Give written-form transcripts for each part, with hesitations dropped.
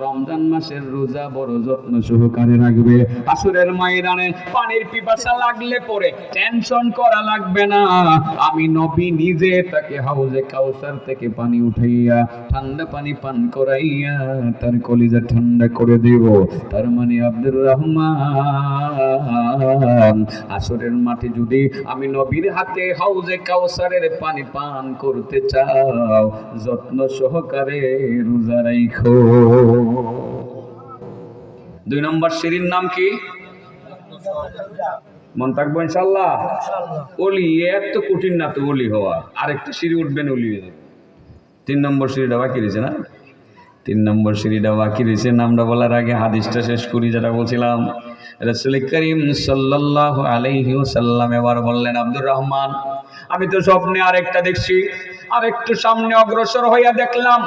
রমজান মাসের রোজা বড় যত্ন সহকারে রাখবে। আসরের ময়দানে পানির পিপাসা লাগলে পরে টেনশন করা লাগবে না, আমি নবী নিজে তাকে হাউজে কাউসার থেকে পানি উঠাইয়া ঠান্ডা পানি পান করাইয়া তার কলিজা ঠান্ডা করে দেব। তার মানে আব্দুর রহমান, আসরের মাঠে যদি আমি নবীর হাতে হাউজে কাউসারের পানি পান করতে চাও, যত্ন সহকারে রোজা রাখো। 2 নম্বর সিঁড়ির নাম কি? মন থাকবো ইনশাআল্লাহ। ওলি এত কঠিন না তো ওলি হওয়া, আরেকটা সিঁড়ি উঠবেন ওলি হয়ে যাবে। 3 নম্বর সিঁড়িটা বাকি রয়েছে না? 3 নম্বর সিঁড়িটা বাকি রয়েছে। নামটা বলার আগে হাদিসটা শেষ করি, যেটা বলছিলাম। রাসূল করিম সাল্লাল্লাহু আলাইহি ওয়াসাল্লাম এবার বললেন, আব্দুর রহমান, আমি তো স্বপ্নে আরেকটা দেখছি। আরেকটু সামনে অগ্রসর হইয়া দেখলাম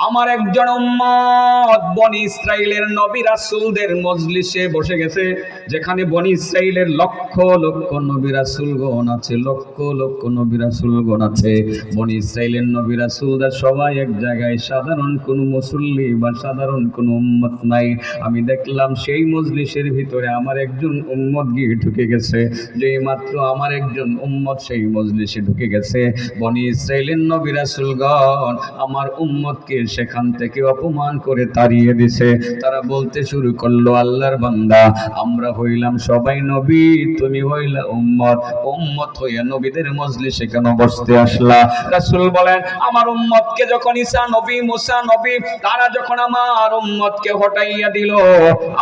আমার একজন উম্মত বনি ইসরাইলের নবী রাসূলদের মজলিসে বসে গেছে, যেখানে বনি ইসরাইলের লক্ষ লক্ষ নবী রাসূলগণ আছে, লক্ষ লক্ষ নবী রাসূলগণ আছে। বনি ইসরাইলের নবী রাসূলরা সবাই এক জায়গায়, সাধারণ কোনো মুসল্লি বা সাধারণ কোনো উম্মত নাই। আমি দেখলাম সেই মজলিসের ভিতরে আমার একজন উম্মত গিয়ে ঢুকে গেছে। যেই মাত্র আমার একজন উম্মত সেই মজলিসে ঢুকে গেছে, বনি ইসরাইলের নবী রাসূলগণ আমার উম্মতকে সেখান থেকে অপমান করে তাড়িয়ে দিছে। তারা বলতে শুরু করলো, আল্লাহর বান্দা, আমরা হইলাম সবাই নবী, তুমি হইলা উম্মত। উম্মত হইয়া নবীদের মজলিসে কেন বসতে আসলা? রাসূল বলেন, আমার উম্মতকে যখন ঈসা নবী, মুসা নবী, তারা যখন আমার উম্মতকে হটাইয়া দিল,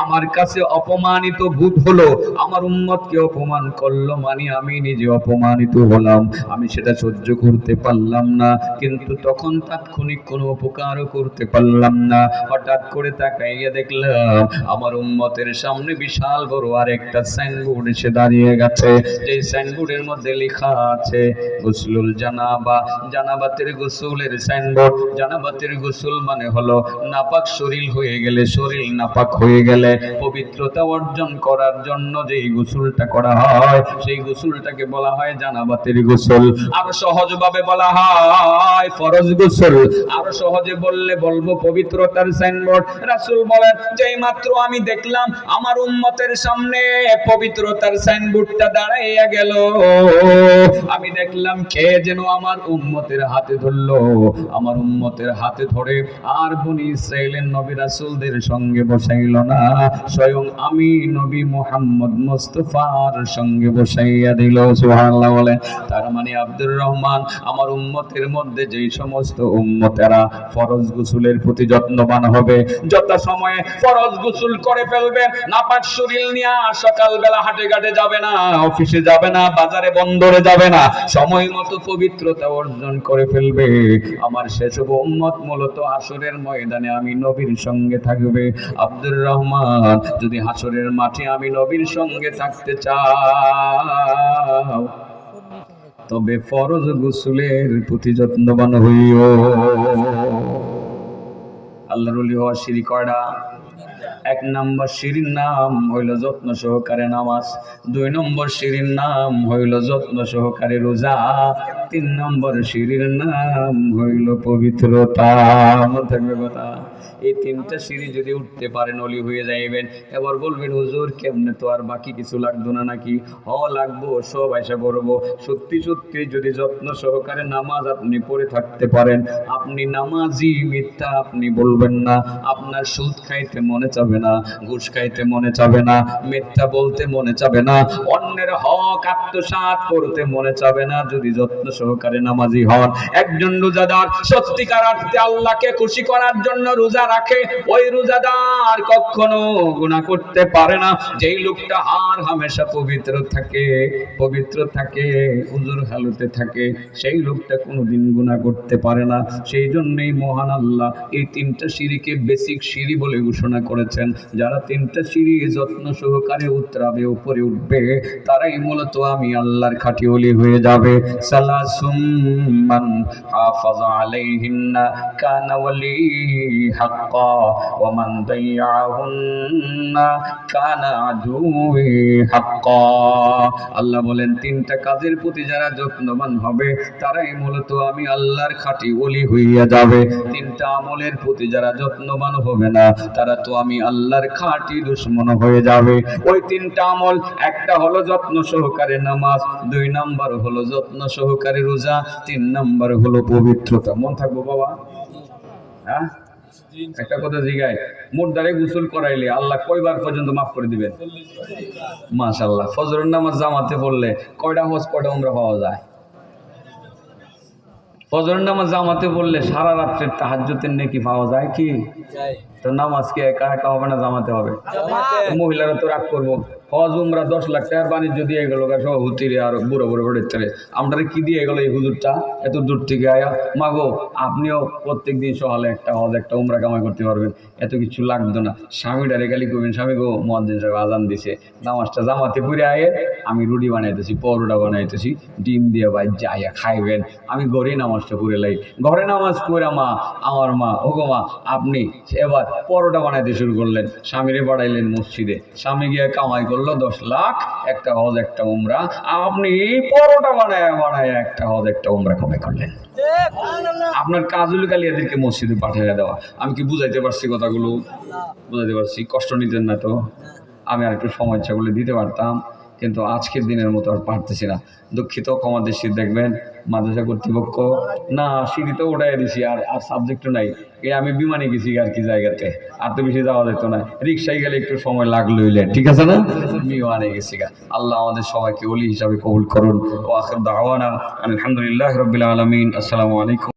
আমার কাছে অপমানিত বোধ হলো। আমার উম্মতকে অপমান করলো মানে আমি নিজে অপমানিত হলাম। আমি সেটা সহ্য করতে পারলাম না, কিন্তু তখন তাৎক্ষণিক কোনো উপকারও করতে পারলাম না। হঠাৎ করে তাকাইয়া দেখলাম আমার উম্মতের সামনে বিশাল বড় আরেকটা সাইনবোর্ড এসে দাঁড়িয়ে গেছে। যে সাইনবোর্ডের মধ্যে লেখা আছে গুসলুল জানাবা, জানাবাতের গোসলের সাইনবোর্ড। জানাবাতের গোসল মানে হলো নাপাক শরীর হয়ে গেলে, শরীর নাপাক হয়ে গেলে পবিত্রতা অর্জন করার জন্য যেই গোসলটা করা হয়, সেই গোসলটাকে বলা হয় জানাবাতের গোসল। আরো সহজভাবে বলা হয় ফরজ গোসল। আরো সহজে বললে বলবো পবিত্রতার সাইনবোর্ড। রাসূল বলেন, যেই মাত্র আমি দেখলাম আমার উম্মতের সামনে পবিত্রতার সাইনবোর্ডটা দাঁড়াইয়া গেল, আমি দেখলাম কে যেন আমার উম্মতের হাতে ধরলো। আমার উম্মতের হাতে ধরে আর বনি ইসরাইলের নবী রাসূলদের সঙ্গে বসাইল না, স্বয়ং আমি নবী মুহাম্মদ মুস্তাফার সঙ্গে বসাইয়া দিল। সুবহানাল্লাহ বলেন। তার মানে আব্দুর রহমান, আমার উম্মতের মধ্যে যেই সমস্ত উম্মতেরা ফরজ গোসলের প্রতি যত্নবান হবে, যত সময়ে ফরজ গোসল করে ফেলবে, নাপাক শরীর নিয়ে সকালবেলা হাটে ঘাটে যাবে না, অফিসে যাবে না, বাজারে বন্দরে যাবে না, সময় মতো পবিত্রতা অর্জন করে ফেলবে, আমার সেসব উম্মত মূলত হাসরের ময়দানে আমি নবীর সঙ্গে থাকবে। আব্দুর রহমান, যদি হাসরের মাঠে আমি নবীর সঙ্গে থাকতে চাও, তবে ফরজ গোসলের প্রতি যত্নবান হইও। আল্লাহর ওলি হওয়ার সিঁড়ি কয়টা? 1 নম্বর সিঁড়ির নাম হইল যত্ন সহকারে নামাজ। 2 নম্বর সিঁড়ির নাম হইল যত্ন সহকারে রোজা। 3 নম্বর সিঁড়ির নাম হইল পবিত্রতা। মনে থাকবে কথা। এই 3টা সিঁড়ি যদি উঠতে পারেন ওলি হয়ে যাইবেন। এবার বলবেন, হুজুর কেমনে, তো আর বাকি কিছু লাগতো না নাকি? লাগবো, সব আশা করবো। সত্যি সত্যি যদি যত্ন সহকারে নামাজ আপনি পড়ে থাকতে পারেন, আপনি নামাজি, মিথ্যা আপনি বলবেন না, আপনার সুদ খাইতে মনে চাবে না, ঘুষ খাইতে মনে চাবে না, মিথ্যা বলতে মনে চাবে না, অন্যের হক আত্মসাৎ করতে মনে চাবে না, যদি যত্ন সহকারে নামাজি হন। একজন রোজাদার সত্যিকার অর্থে আল্লাহকে খুশি করার জন্য রোজা রাখে, ওই রোজাদার কখনো গুনাহ করতে পারে না। যেই লোকটা আর হামেশা পবিত্র থাকে, পবিত্র থাকে, হুজুর হালতে থাকে, সেই লোকটা কোনোদিন গুনাহ করতে পারে না। সেই জন্যই মহান আল্লাহ এই 3টা সিঁড়িকে বেসিক সিঁড়ি বলে ঘোষণা করেছেন। যারা 3টা সিঁড়ি যত্ন সহকারে উতরাবে, উপরে উঠবে, তারাই মূলত আমি আল্লাহর খাঁটি ওলি হয়ে যাবে। সালাসুম মান হাফাযা আলাইহিন্না কানা ওয়ালি হাক্কা ওয়া মান দাইয়াহুন্না কানা আদুই হাক্কা। আল্লাহ বলেন, 3টা কাজের প্রতি যারা যত্নবান হবে, তারাই মূলত আমি আল্লাহর খাঁটি ওলি হইয়া যাবে। 3টা আমলের প্রতি যারা যারা যত্নবান হবে না তারা তো আমি আল্লাহর খাঁটি দুশমন হয়ে যাবে। ওই তিনটা আমল, একটা হলো যত্ন সহকারে নামাজ, 2 নাম্বার হলো যত্ন সহকারে রোজা, 3 নাম্বার হলো পবিত্রতা। মন থাকবো বাবা? হ্যাঁ, একটা কথা জিগায়, মুর্দারে গোসল করাইলে আল্লাহ কয়বার পর্যন্ত মাফ করে দিবেন? মাশাআল্লাহ। ফজরের নামাজ জামাতে পড়লে কয়টা হজ কয়টা উমরা পাওয়া যায়? ফজরের নামাজ জামাতে পড়লে সারা রাত্রের তাহাজ্জুদের নেকি পাওয়া যায় কি? তো নামাজ কি একা একা হবে না, জামাতে হবে? মহিলারা তো রাগ করবো, হজ উমরা 10 লাখ টাকার বাণিজ্য দিয়ে গেল সভাপতিরে আর বুড়ো বুড়ো বেড়ে, আমরা কি দিয়ে গেল এই হুজুরটা এত দূর থেকে আয়া? মাগো, আপনিও প্রত্যেক দিন সকালে একটা হজ একটা উমরা কামাই করতে পারবেন, এত কিছু লাগতো না। স্বামীটারে খালি করবেন, স্বামী গো মুয়াজ্জিন সাহেব আজান দিছে, নামাজটা জামাতে পড়ে আয়ে আমি রুটি বানাইতেছি, পরোটা বানাইতেছি, ডিম দিয়ে ভাই যাইয়া খাইবেন, আমি ঘরেই নামাজটা পড়ে লাই। ঘরে নামাজ পড়া মা, আমার মা, ওগো মা আপনি এবার পরোটা বানাইতে শুরু করলেন, স্বামীরে বাড়াইলেন মসজিদে, স্বামী গিয়ে কামাই করলো 10 লাখ, একটা হজ একটা উমরা, আপনি পরোটা বানায় বানায় একটা হজ একটা উমরা কামাই করলেন। আপনার কাজ হলো খালি এদেরকে মসজিদে পাঠিয়ে দেওয়া। আমি কি বুঝাইতে পারছি কথাগুলো? বুঝাইতে পারছি? কষ্ট নিতেন না তো? আমি আর একটু সময় ইচ্ছা করলে দিতে পারতাম, কিন্তু আজকের দিনের মতো আর পারতেছি না। দুঃখিত, ক্ষমা দৃষ্টি দেখবেন। মাদ্রাসা কর্তৃপক্ষ না সিঁড়িতেও উঠাই দিছি, আর আর সাবজেক্টও নাই। আমি বিমানে গেছি আর কি জায়গাতে, আর তো বেশি যাওয়া যেত না, রিক্সায় গেলে একটু সময় লাগলোইলে, ঠিক আছে না? বিমানে গেছি গা। আল্লাহ আমাদের সবাইকে ওলি হিসাবে কবুল করুন। ওয়া আখির দাওয়ানা আলহামদুলিল্লাহি রাব্বিল আলামিন। আসসালামু আলাইকুম।